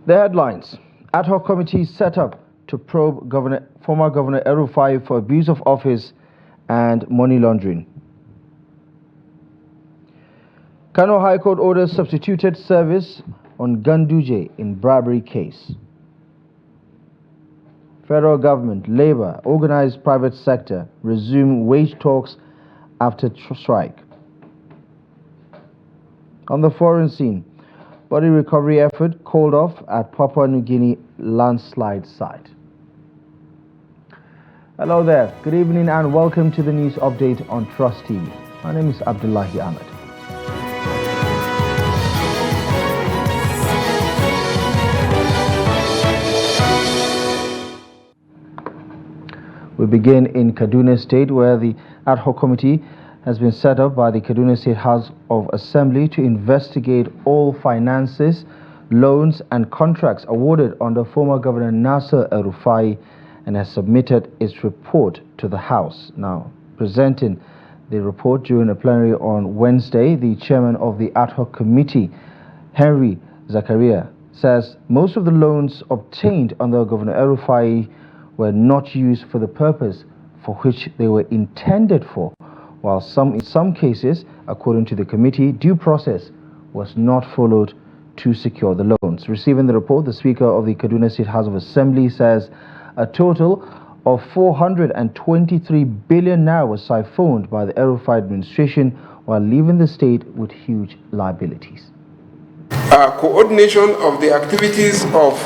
The headlines: ad hoc committee set up to probe former Governor ElRufai for abuse of office and money laundering. Kano High Court orders substituted service on Ganduje in bribery case. Federal government, labor, organized private sector resume wage talks after strike. On the foreign scene, body recovery effort called off at Papua New Guinea landslide site. Hello there, good evening and welcome to the news update on Trust TV. My name is Abdullahi Ahmed. We begin in Kaduna State, where the ad hoc committee has been set up by the Kaduna State House of Assembly to investigate all finances, loans and contracts awarded under former Governor Nasser ElRufai, and has submitted its report to the House. Now, presenting the report during a plenary on Wednesday, the chairman of the ad hoc committee, Henry Zakaria, says most of the loans obtained under Governor ElRufai were not used for the purpose for which they were intended for, while in some cases, according to the committee, due process was not followed to secure the loans. Receiving the report, the Speaker of the Kaduna State House of Assembly says a total of 423 billion naira was siphoned by the ElRufai administration, while leaving the state with huge liabilities. Coordination of the activities of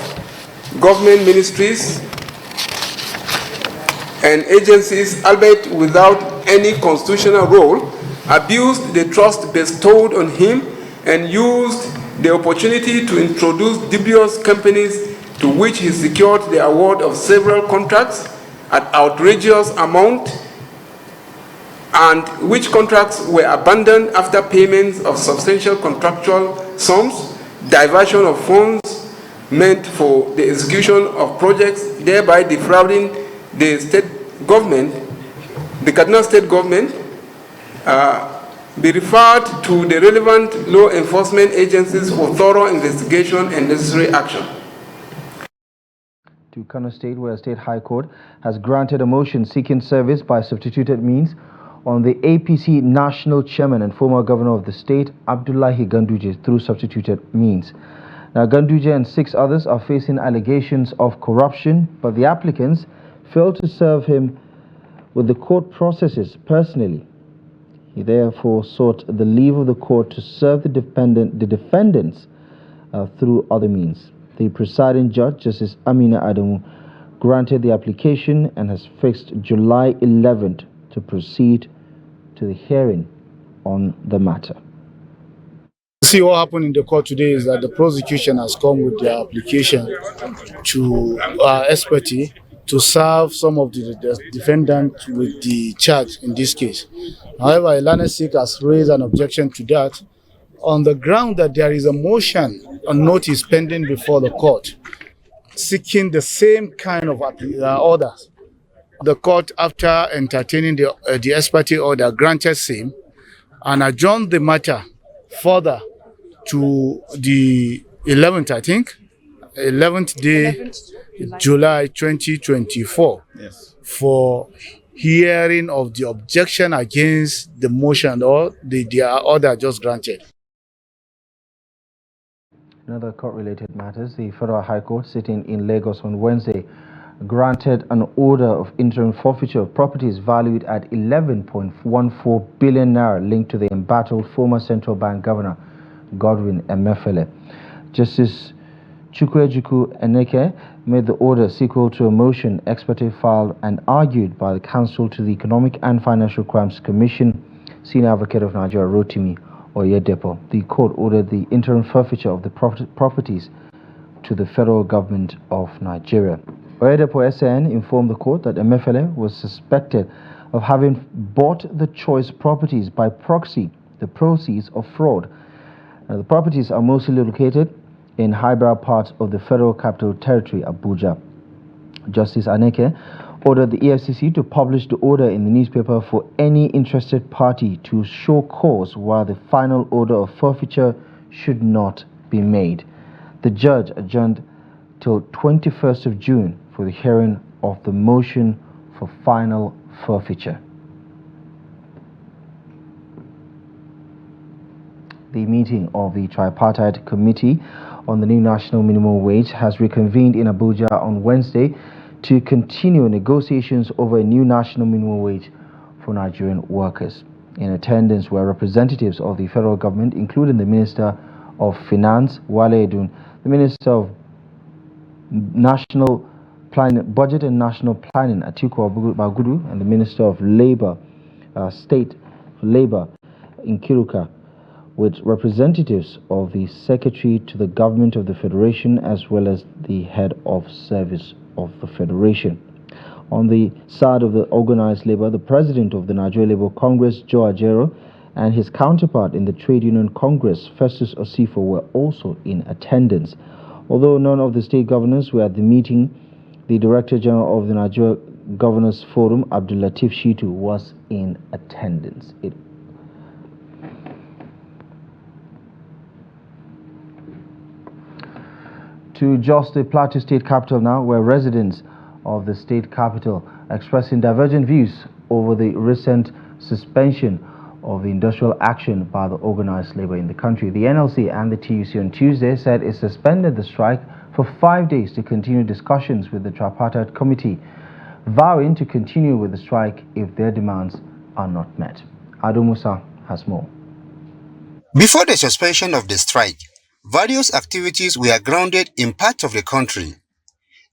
government ministries and agencies, albeit without any constitutional role, abused the trust bestowed on him and used the opportunity to introduce dubious companies to which he secured the award of several contracts at outrageous amount, and which contracts were abandoned after payments of substantial contractual sums, diversion of funds meant for the execution of projects, thereby defrauding the state government, the Kaduna state government, be referred to the relevant law enforcement agencies for thorough investigation and necessary action. To Kano State, where State High Court has granted a motion seeking service by substituted means on the APC National Chairman and former Governor of the state, Abdullahi Ganduje, through substituted means. Now, Ganduje and 6 others are facing allegations of corruption, but the applicants failed to serve him with the court processes personally. He therefore sought the leave of the court to serve the defendants through other means. The presiding judge, Justice Amina Adamu, granted the application and has fixed July 11th to proceed to the hearing on the matter. See, what happened in the court today is that the prosecution has come with their application to expertise to serve some of the defendants with the charge in this case. However, Elana Sik has raised an objection to that on the ground that there is a motion on notice pending before the court seeking the same kind of orders. The court, after entertaining the expertise order, granted same and adjourned the matter further to the 11th, I think, 11th day, July 2024, yes, for hearing of the objection against the motion or the order just granted. In other court-related matters, the Federal High Court, sitting in Lagos on Wednesday, granted an order of interim forfeiture of properties valued at 11.14 billion naira linked to the embattled former central bank governor, Godwin Emefiele. Justice Chukwuejuku Eneke made the order sequel to a motion expertly filed and argued by the counsel to the Economic and Financial Crimes Commission, Senior Advocate of Nigeria Rotimi Oyedepo. The court ordered the interim forfeiture of the properties to the federal government of Nigeria. Oyedepo SN informed the court that Emefiele was suspected of having bought the choice properties by proxy, the proceeds of fraud. The properties are mostly located in highbrow parts of the Federal Capital Territory, Abuja. Justice Aneke ordered the EFCC to publish the order in the newspaper for any interested party to show cause, while the final order of forfeiture should not be made. The judge adjourned till 21st of June for the hearing of the motion for final forfeiture. The meeting of the Tripartite Committee on the new national minimum wage has reconvened in Abuja on Wednesday to continue negotiations over a new national minimum wage for Nigerian workers. In attendance were representatives of the federal government, including the Minister of Finance, Wale Edun, the Minister of National Planning, Budget and National Planning, Atiku Bagudu, and the Minister of Labor, State Labor, Nkiruka, with representatives of the Secretary to the Government of the Federation as well as the Head of Service of the Federation. On the side of the organized labor, the President of the Nigeria Labour Congress, Joe Ajero, and his counterpart in the Trade Union Congress, Festus Osifo, were also in attendance. Although none of the state governors were at the meeting, the Director General of the Nigeria Governors Forum, Abdul Latif Shitu, was in attendance. To just the Plateau State capital now, where residents of the state capital are expressing divergent views over the recent suspension of the industrial action by the organized labor in the country. The NLC and the TUC on Tuesday said it suspended the strike for 5 days to continue discussions with the Tripartite Committee, vowing to continue with the strike if their demands are not met. Ado Musa has more. Before the suspension of the strike, various activities were grounded in parts of the country.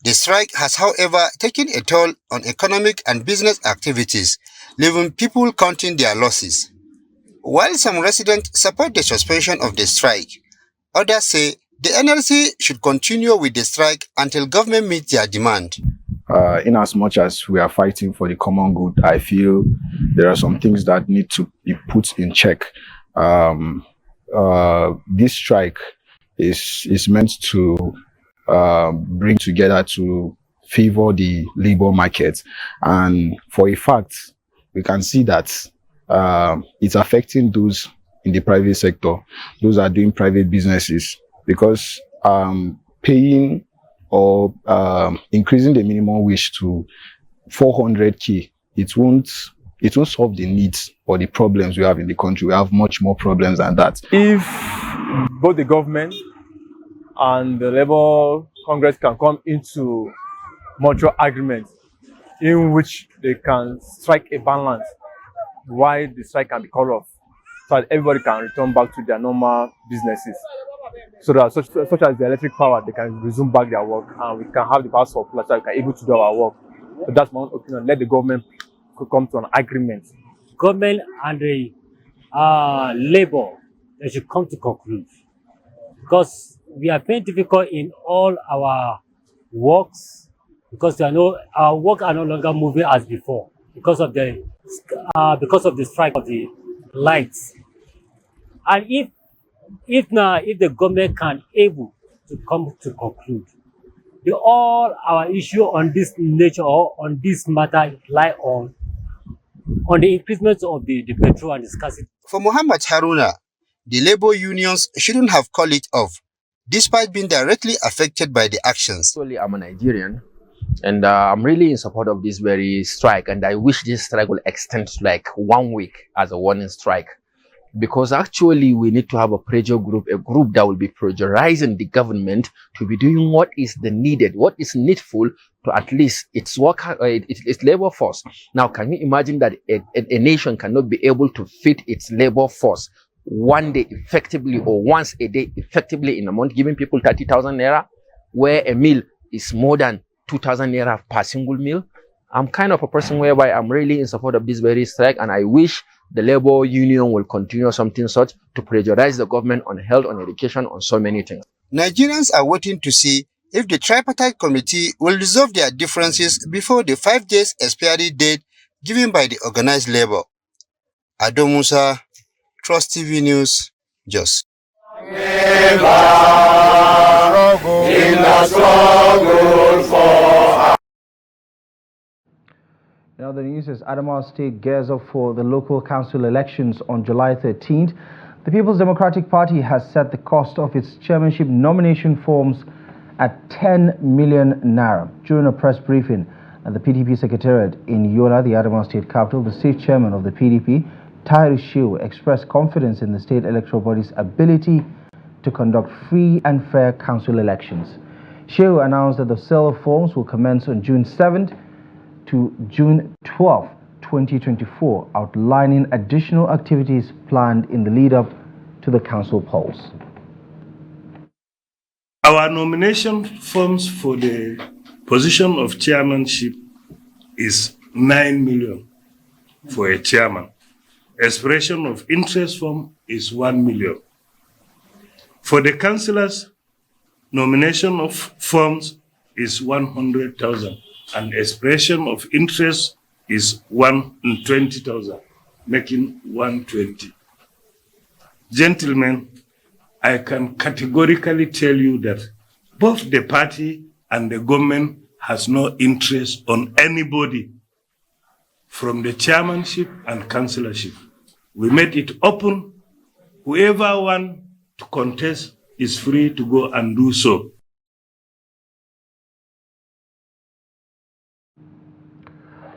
The strike has, however, taken a toll on economic and business activities, leaving people counting their losses. While some residents support the suspension of the strike, others say the NLC should continue with the strike until government meets their demand. In as much as we are fighting for the common good, I feel there are some things that need to be put in check. This strike is meant to bring together to favor the labor market, and for a fact we can see that it's affecting those in the private sector, those are doing private businesses, because paying or increasing the minimum wage to 400k, it won't solve the needs or the problems we have in the country. We have much more problems than that. If both the government and the Labour Congress can come into mutual agreement in which they can strike a balance while the strike can be called off, so that everybody can return back to their normal businesses, so that such as the electric power, they can resume back their work and we can have the power supply so we can able to do our work. So that's my own opinion. Let the government come to an agreement. Government and the labor, they should come to conclude, because we are very difficult in all our works, because our work are no longer moving as before because of the strike of the lights. And if the government can able to come to conclude, all our issue on this nature or on this matter lie on the increasement of the petrol and the scarcity. For Muhammad Haruna, the labor unions shouldn't have called it off, despite being directly affected by the actions. Actually, I'm a Nigerian, and I'm really in support of this very strike, and I wish this strike will extend to like 1 week as a warning strike, because actually we need to have a pressure group, a group that will be pressurizing the government to be doing what is needed, what is needful to at least its labor force. Now, can you imagine that a nation cannot be able to feed its labor force one day effectively or once a day effectively in a month, giving people 30,000 naira, where a meal is more than 2,000 naira per single meal? I'm kind of a person whereby I'm really in support of this very strike, and I wish the labor union will continue something such to pressurize the government on health, on education, on so many things. Nigerians are waiting to see if the Tripartite Committee will resolve their differences before the 5 days expiry date given by the organized labor. Ado Musa, Trust TV News, Jos. Now the news is Adamawa State gears up for the local council elections on July 13th. The People's Democratic Party has set the cost of its chairmanship nomination forms at 10 million naira. During a press briefing at the PDP Secretariat in Yola, the Adamawa State capital, the state chairman of the PDP, Tairi Shehu, expressed confidence in the state electoral body's ability to conduct free and fair council elections. Shehu announced that the sale of forms will commence on June 7th to June 12th, 2024, outlining additional activities planned in the lead-up to the council polls. Our nomination forms for the position of chairmanship is 9 million for a chairman. Expression of interest form is 1 million. For the councillors, nomination of forms is 100,000 and expression of interest is 120,000, making 120. Gentlemen, I can categorically tell you that both the party and the government has no interest on anybody from the chairmanship and councillorship. We made it open. Whoever wants to contest is free to go and do so.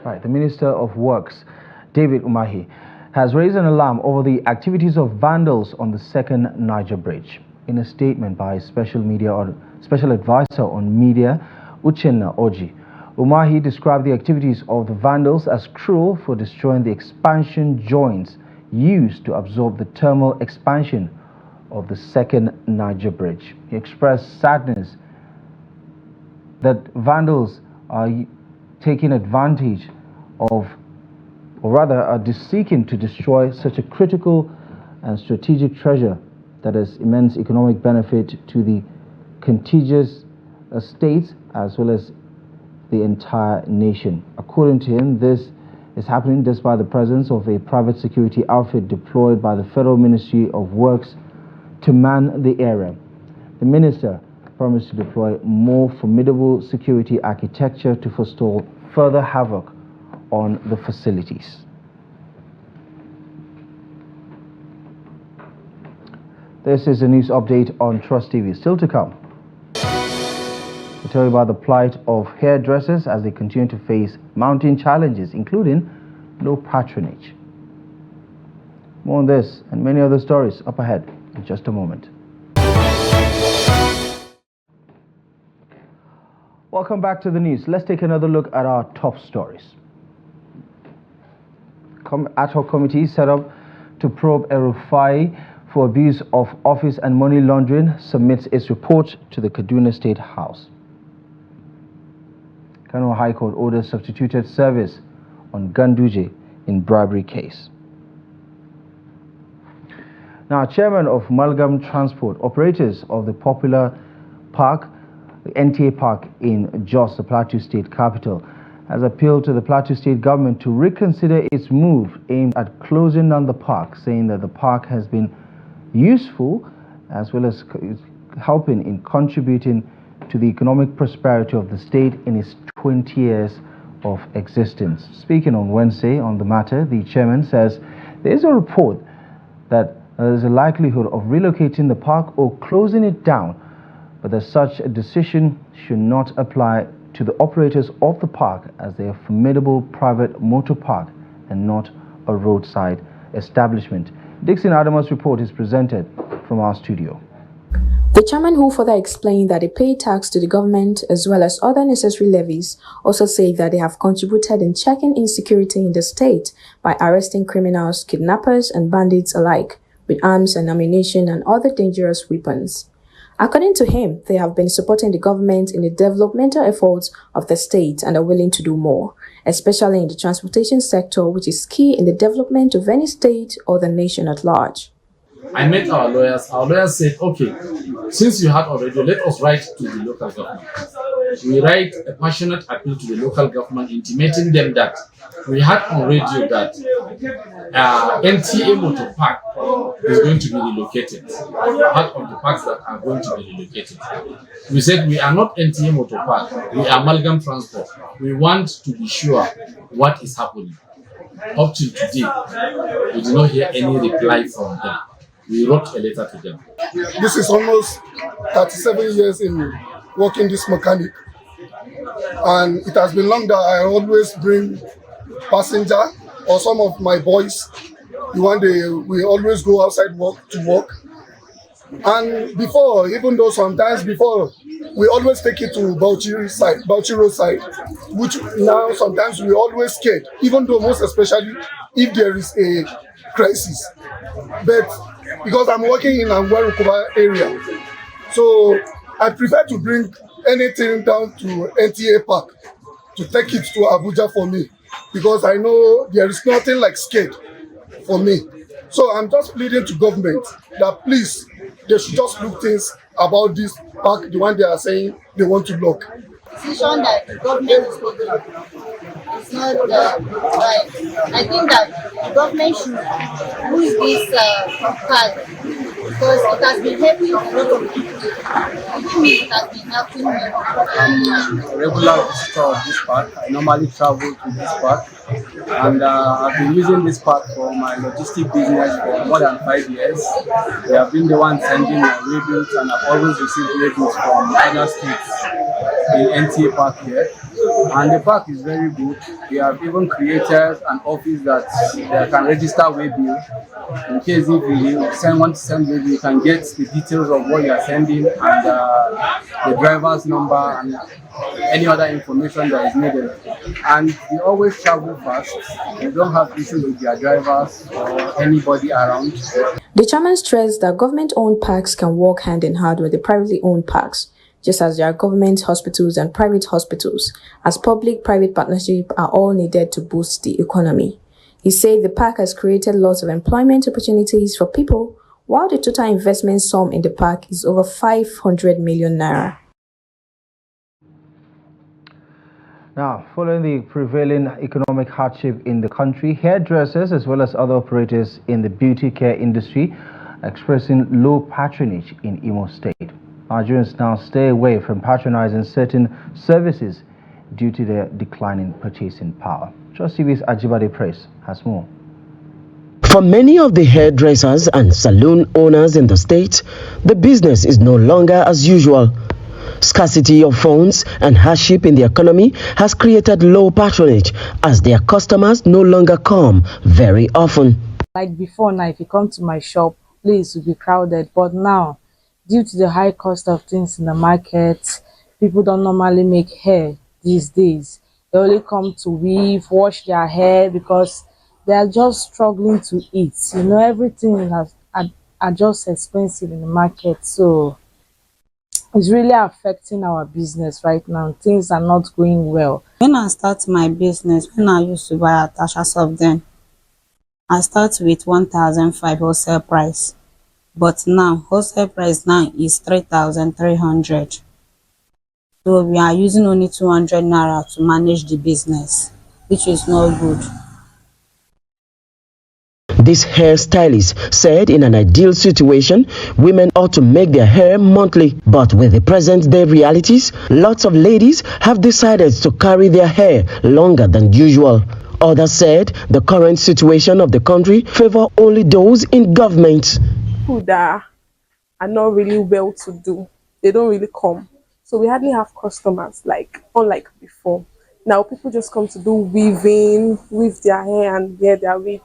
Right, the Minister of Works, David Umahi, has raised an alarm over the activities of vandals on the second Niger Bridge. In a statement by Special Advisor on Media, Uchenna Oji, Umahi described the activities of the vandals as cruel for destroying the expansion joints used to absorb the thermal expansion of the second Niger Bridge. He expressed sadness that vandals are taking advantage of, or rather are seeking to destroy such a critical and strategic treasure that has immense economic benefit to the contiguous states as well as the entire nation. According to him, this is happening despite the presence of a private security outfit deployed by the Federal Ministry of Works to man the area. The minister promised to deploy more formidable security architecture to forestall further havoc on the facilities. This is a news update on Trust TV. Still to come, we'll tell you about the plight of hairdressers as they continue to face mounting challenges, including low patronage. More on this and many other stories up ahead in just a moment. Welcome back to the news. Let's take another look at our top stories. Ad hoc committee set up to probe ElRufai for abuse of office and money laundering submits its report to the Kaduna State House. Kano High Court orders substituted service on Ganduje in bribery case. Now, Chairman of Amalgam Transport, operators of the popular park, the NTA Park in Jos, the Plateau State capital, has appealed to the Plateau State government to reconsider its move aimed at closing down the park, saying that the park has been useful as well as helping in contributing to the economic prosperity of the state in its 20 years of existence. Speaking on Wednesday on the matter, the chairman says there is a report that there is a likelihood of relocating the park or closing it down, but that such a decision should not apply to the operators of the park as they are a formidable private motor park and not a roadside establishment. Dixon Adama's report is presented from our studio. The chairman, who further explained that they pay tax to the government as well as other necessary levies, also said that they have contributed in checking insecurity in the state by arresting criminals, kidnappers and bandits alike with arms and ammunition and other dangerous weapons. According to him, they have been supporting the government in the developmental efforts of the state and are willing to do more, especially in the transportation sector, which is key in the development of any state or the nation at large. I met our lawyers. Our lawyers said, okay, since you had already, let us write to the local government. We write a passionate appeal to the local government, intimating them that we had on radio that NTA Motor Park is going to be relocated. Part of the parks that are going to be relocated. We said we are not NTA Motor Park, we are Amalgam Transport. We want to be sure what is happening. Up till today, we did not hear any reply from them. We wrote a letter to them. This is almost 37 years in working this mechanic. And it has been long that I always bring passenger or some of my boys. One day we always go outside to work. And before, even though sometimes before, we always take it to Bauchi Road side, which now sometimes we always scared, even though most especially if there is a crisis. But because I'm working in Angwarukuba area, so I prefer to bring anything down to NTA Park to take it to Abuja for me, because I know there is nothing like scared for me. So I'm just pleading to government that please, they should just look things about this park, the one they are saying they want to lock. Decision that the government is taking is not right. I think that the government should use this park because it has been helping a lot of people. Even me, it has been helping me. I'm a regular visitor of this park. I normally travel to this park, and I've been using this park for my logistic business for more than 5 years. They have been the one sending my waybills, and I've always received waybills from other states in NTA Park here. And the park is very good. We have even created an office that they can register waybill. In case if you want to send waybill, you can get the details of what you are sending and the driver's number and any other information that is needed. And they always travel fast. They don't have issues with their drivers or anybody around. The chairman stressed that government-owned parks can work hand in hand with the privately owned parks, just as there are government hospitals and private hospitals, as public-private partnerships are all needed to boost the economy. He said the park has created lots of employment opportunities for people, while the total investment sum in the park is over 500 million naira. Now, following the prevailing economic hardship in the country, hairdressers as well as other operators in the beauty care industry are expressing low patronage in Imo State. Nigerians now stay away from patronizing certain services due to their declining purchasing power. Trust TV's Ajibade Press has more. For many of the hairdressers and saloon owners in the state, the business is no longer as usual. Scarcity of funds and hardship in the economy has created low patronage as their customers no longer come very often. Like before now, if you come to my shop, place will be crowded, but now, due to the high cost of things in the market, people don't normally make hair these days. They only come to weave, wash their hair because they are just struggling to eat. You know, everything are just expensive in the market. So it's really affecting our business right now. Things are not going well. When I start my business, when I used to buy attachments of them, I start with 1,500 wholesale price. But now, wholesale price now is 3,300. So we are using only 200 naira to manage the business, which is not good. This hairstylist said in an ideal situation, women ought to make their hair monthly. But with the present day realities, lots of ladies have decided to carry their hair longer than usual. Others said the current situation of the country favor only those in government. People that are not really well to do, they don't really come. So we hardly have customers unlike before. Now people just come to do weaving, weave their hair and wear their wig.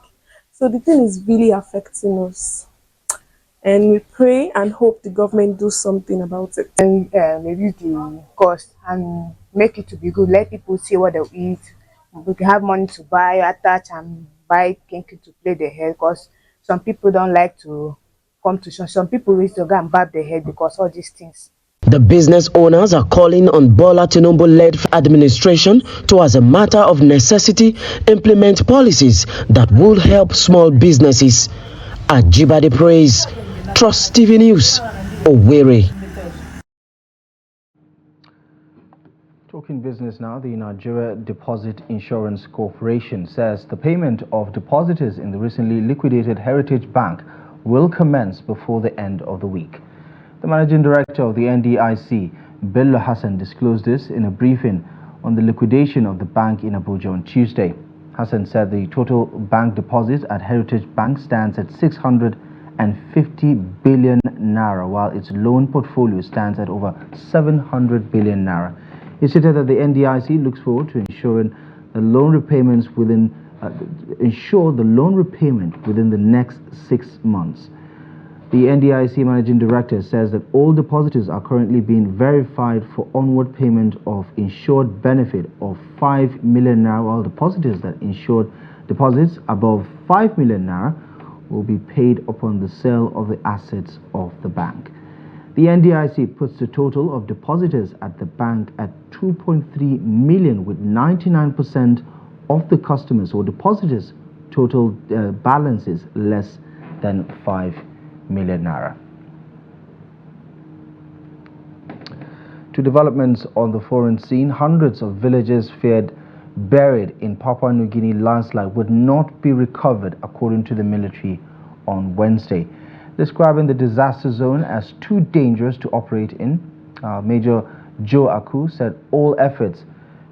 So the thing is really affecting us. And we pray and hope the government do something about it. And reduce the cost and make it to be good. Let people see what they eat. We can have money to buy, attach and buy kinky to play their hair, because some people don't like to come to some people wish to go and barb their head because all these things. The business owners are calling on Bola Tinubu-led administration to, as a matter of necessity, implement policies that will help small businesses. Ajibade Praise, Trust TV News, Owerri. Talking business now, the Nigeria Deposit Insurance Corporation says the payment of depositors in the recently liquidated Heritage Bank will commence before the end of the week. The managing director of the NDIC, Bello Hassan, disclosed this in a briefing on the liquidation of the bank in Abuja on Tuesday. Hassan said the total bank deposit at Heritage Bank stands at 600 billion naira, while its loan portfolio stands at over 700 billion naira. He stated that the NDIC looks forward to ensuring the loan repayments within the next 6 months. The NDIC Managing Director says that all depositors are currently being verified for onward payment of insured benefit of 5 million naira, while depositors that insured deposits above 5 million naira will be paid upon the sale of the assets of the bank. The NDIC puts the total of depositors at the bank at 2.3 million, with 99% of the customers or depositors' total balances less than 5 million naira. To developments on the foreign scene, hundreds of villages feared buried in Papua New Guinea landslide would not be recovered, according to the military on Wednesday. Describing the disaster zone as too dangerous to operate in, Major Joe Aku said all efforts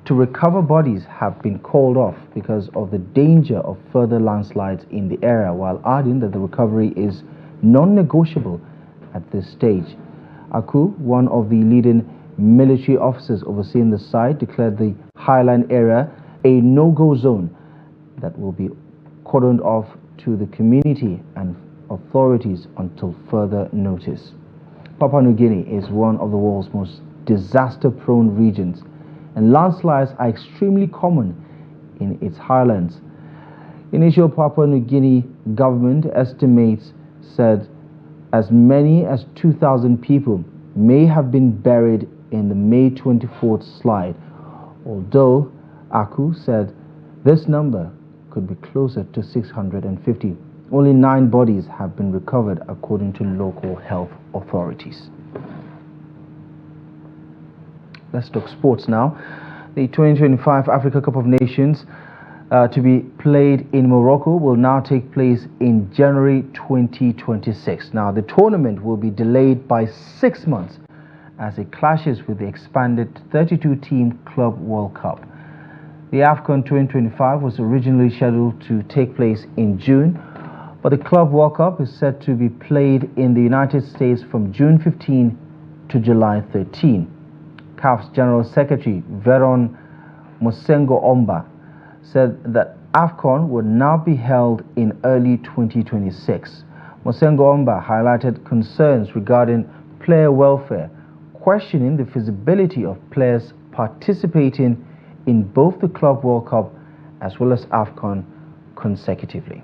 to recover bodies have been called off because of the danger of further landslides in the area, while adding that the recovery is non-negotiable at this stage. Aku, one of the leading military officers overseeing the site, declared the highland area a no-go zone that will be cordoned off to the community and authorities until further notice. Papua New Guinea is one of the world's most disaster-prone regions, and landslides are extremely common in its highlands. Initial Papua New Guinea government estimates said as many as 2,000 people may have been buried in the May 24th slide, although Aku said this number could be closer to 650. Only 9 bodies have been recovered, according to local health authorities. Let's talk sports now. The 2025 Africa Cup of Nations to be played in Morocco will now take place in January 2026. Now, the tournament will be delayed by 6 months as it clashes with the expanded 32-team Club World Cup. The AFCON 2025 was originally scheduled to take place in June, but the Club World Cup is set to be played in the United States from June 15 to July 13. CAF's General Secretary Veron Mosengo Omba said that AFCON would now be held in early 2026. Mosengo Omba highlighted concerns regarding player welfare, questioning the feasibility of players participating in both the Club World Cup as well as AFCON consecutively.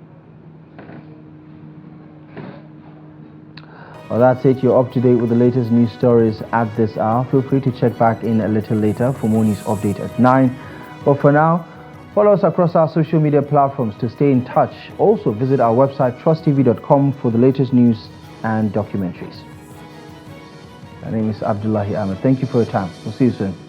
Well, that's it. You're up to date with the latest news stories at this hour. Feel free to check back in a little later for more news update at 9. But for now, follow us across our social media platforms to stay in touch. Also, visit our website trusttv.com for the latest news and documentaries. My name is Abdullahi Ahmed. Thank you for your time. We'll see you soon.